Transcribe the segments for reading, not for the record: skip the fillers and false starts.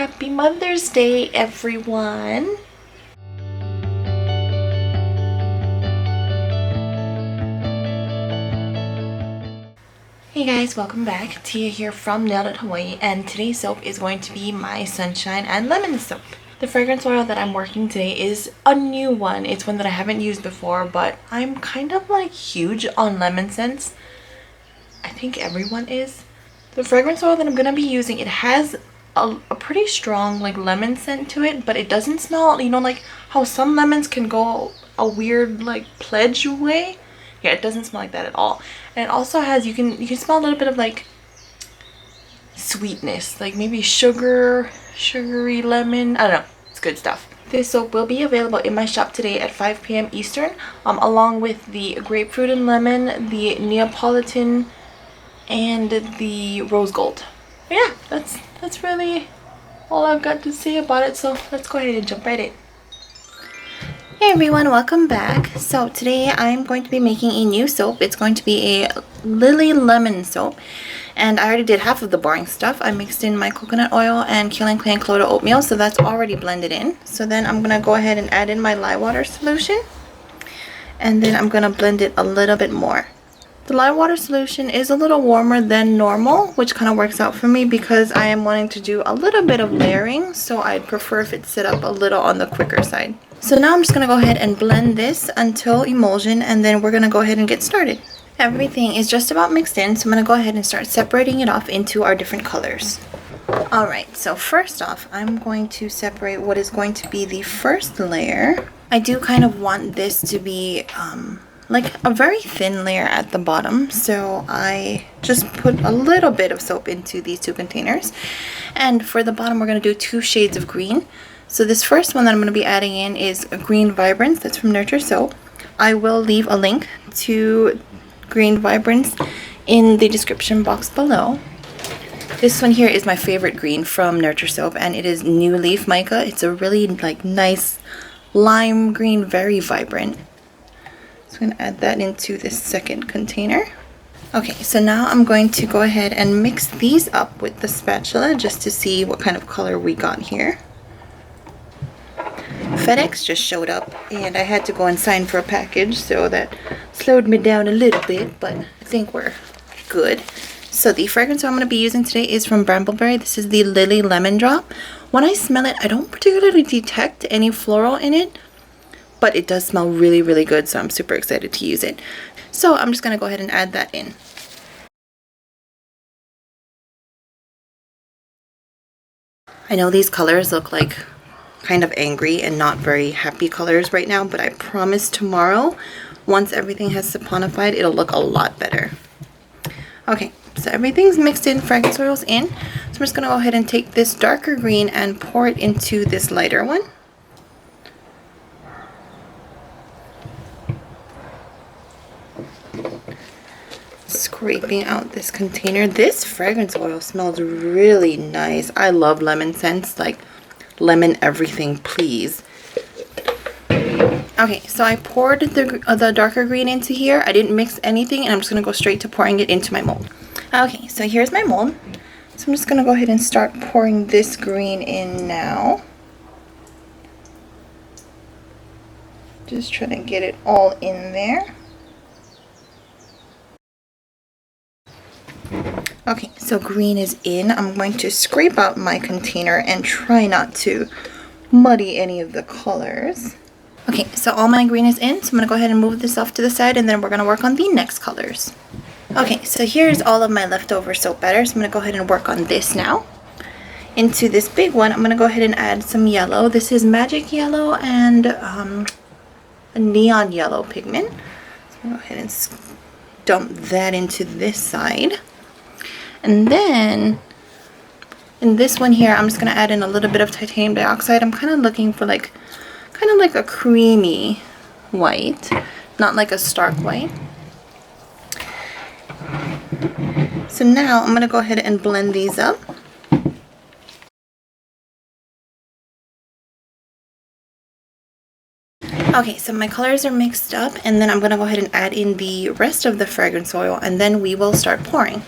Happy Mother's Day, everyone. Hey guys, welcome back. Tia here from Nailed It Hawaii, and today's soap is going to be my Sunshine and Lemon soap. The fragrance oil that I'm working today is a new one. It's one that I haven't used before, but I'm kind of like huge on lemon scents. I think everyone is. The fragrance oil that I'm going to be using, it has a pretty strong like lemon scent to it, but it doesn't smell, you know, like how some lemons can go a weird like pledge way. Yeah, it doesn't smell like that at all. And it also has, you can smell a little bit of like sweetness, like maybe sugary lemon. I don't know. It's good stuff. This soap will be available in my shop today at 5 p.m. Eastern, along with the grapefruit and lemon, the Neapolitan, and the rose gold. But yeah, that's really all I've got to say about it. So let's go ahead and jump right in. Hey everyone, welcome back. So today I'm going to be making a new soap. It's going to be a lily lemon soap, and I already did half of the boring stuff. I mixed in my coconut oil and Killing Clay and Clota oatmeal, so that's already blended in. So then I'm gonna go ahead and add in my lye water solution, and then I'm gonna blend it a little bit more. The lye water solution is a little warmer than normal, which kind of works out for me because I am wanting to do a little bit of layering, so I'd prefer if it sit up a little on the quicker side. So now I'm just going to go ahead and blend this until emulsion, and then we're going to go ahead and get started. Everything is just about mixed in, so I'm going to go ahead and start separating it off into our different colors. Alright, so first off, I'm going to separate what is going to be the first layer. I do kind of want this to be like a very thin layer at the bottom, so I just put a little bit of soap into these two containers. And for the bottom, we're going to do 2 shades of green. So this first one that I'm going to be adding in is Green Vibrance. That's from Nurture Soap. I will leave a link to Green Vibrance in the description box below. This one here is my favorite green from Nurture Soap, and it is New Leaf Mica. It's a really like nice lime green, very vibrant. So I'm going to add that into this second container. Okay, so now I'm going to go ahead and mix these up with the spatula just to see what kind of color we got here. FedEx just showed up and I had to go and sign for a package, so that slowed me down a little bit, but I think we're good. So the fragrance I'm going to be using today is from Brambleberry. This is the Lily Lemon Drop. When I smell it, I don't particularly detect any floral in it, but it does smell really, really good, so I'm super excited to use it. So I'm just going to go ahead and add that in. I know these colors look like kind of angry and not very happy colors right now, but I promise tomorrow, once everything has saponified, it'll look a lot better. Okay, so everything's mixed in, fragrance oil's in. So I'm just going to go ahead and take this darker green and pour it into this lighter one. Scraping out this container. This fragrance oil smells really nice. I love lemon scents, like lemon everything, please. Okay, so I poured the darker green into here. I didn't mix anything, and I'm just going to go straight to pouring it into my mold. Okay, so here's my mold. So I'm just going to go ahead and start pouring this green in now. Just trying to get it all in there. Okay, so green is in. I'm going to scrape out my container and try not to muddy any of the colors. Okay, so all my green is in, so I'm going to go ahead and move this off to the side, and then we're going to work on the next colors. Okay, so here's all of my leftover soap batter, so I'm going to go ahead and work on this now. Into this big one, I'm going to go ahead and add some yellow. This is Magic Yellow and a Neon Yellow pigment. So I'm going to go ahead and dump that into this side. And then in this one here, I'm just going to add in a little bit of titanium dioxide. I'm kind of looking for like a creamy white, not like a stark white. So now I'm going to go ahead and blend these up. Okay, so my colors are mixed up, and then I'm going to go ahead and add in the rest of the fragrance oil, and then we will start pouring.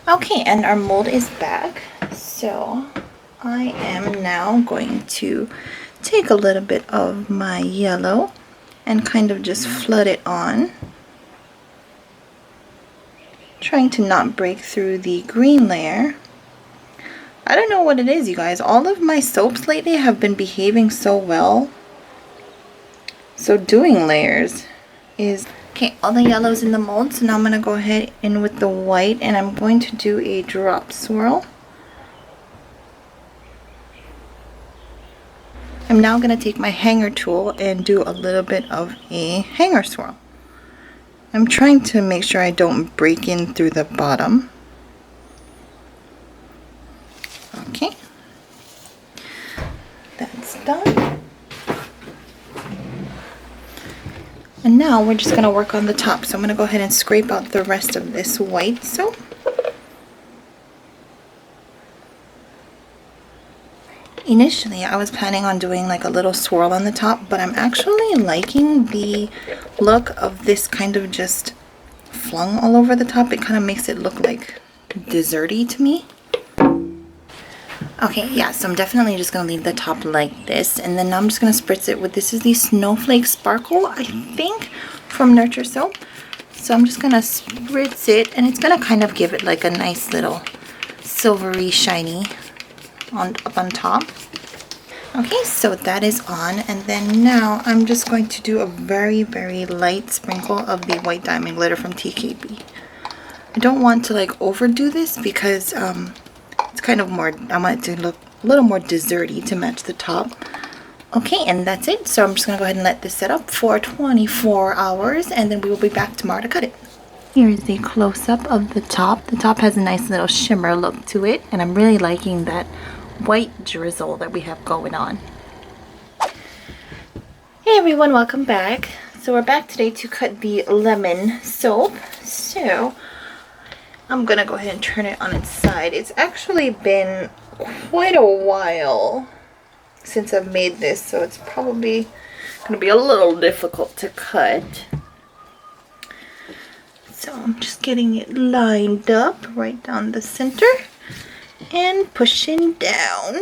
Okay, and our mold is back. So I am now going to take a little bit of my yellow and kind of just flood it on, trying to not break through the green layer. I don't know what it is, you guys. All of my soaps lately have been behaving so well. So doing layers is... Okay, all the yellow's in the mold, so now I'm going to go ahead in with the white, and I'm going to do a drop swirl. I'm now going to take my hanger tool and do a little bit of a hanger swirl. I'm trying to make sure I don't break in through the bottom. Okay, that's done. And now we're just going to work on the top. So I'm going to go ahead and scrape out the rest of this white soap. Initially, I was planning on doing like a little swirl on the top, but I'm actually liking the look of this kind of just flung all over the top. It kind of makes it look like desserty to me. Okay, yeah, so I'm definitely just going to leave the top like this, and then I'm just going to spritz it with, this is the Snowflake Sparkle, I think, from Nurture Soap. So I'm just going to spritz it, and it's going to kind of give it like a nice little silvery shiny up on top. Okay, so that is on, and then now I'm just going to do a very, very light sprinkle of the White Diamond Glitter from TKB. I don't want to like overdo this because it's kind of more, I want it to look a little more desserty to match the top. Okay, and that's it. So I'm just going to go ahead and let this set up for 24 hours, and then we will be back tomorrow to cut it. Here is the close-up of the top. The top has a nice little shimmer look to it, and I'm really liking that white drizzle that we have going on. Hey everyone, welcome back. So we're back today to cut the lemon soap. So I'm gonna go ahead and turn it on its side. It's actually been quite a while since I've made this, so it's probably gonna be a little difficult to cut. So I'm just getting it lined up right down the center and pushing down.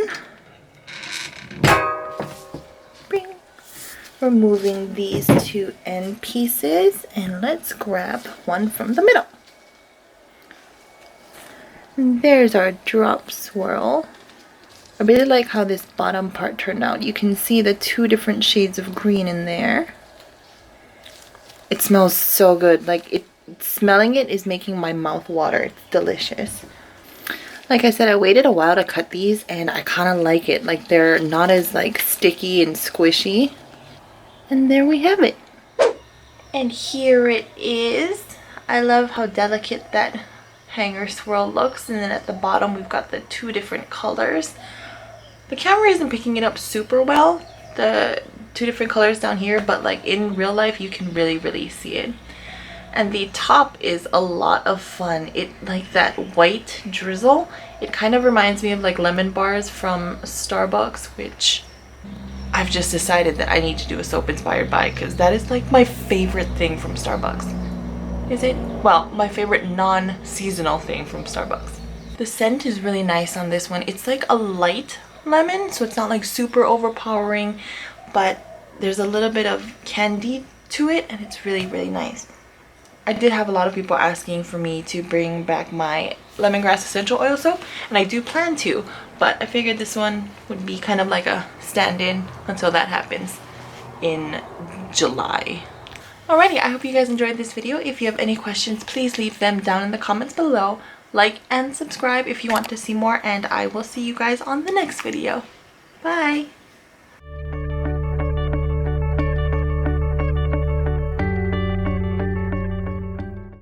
Bing. Removing these two end pieces, and let's grab one from the middle. And there's our drop swirl. I really like how this bottom part turned out. You can see the two different shades of green in there. It smells so good. Like, smelling it is making my mouth water. It's delicious. Like I said, I waited a while to cut these, and I kind of like it. Like, they're not as like sticky and squishy. And there we have it. And here it is. I love how delicate that hanger swirl looks, and then at the bottom we've got the two different colors. The camera isn't picking it up super well, the two different colors down here, but like in real life you can really see it. And the top is a lot of fun. It, like that white drizzle, it kind of reminds me of like lemon bars from Starbucks, which I've just decided that I need to do a soap inspired by, because that is like my favorite thing from Starbucks. Is it? Well, my favorite non-seasonal thing from Starbucks. The scent is really nice on this one. It's like a light lemon, so it's not like super overpowering, but there's a little bit of candy to it, and it's really nice. I did have a lot of people asking for me to bring back my lemongrass essential oil soap, and I do plan to, but I figured this one would be kind of like a stand-in until that happens in July. Alrighty, I hope you guys enjoyed this video. If you have any questions, please leave them down in the comments below. Like and subscribe if you want to see more, and I will see you guys on the next video. Bye!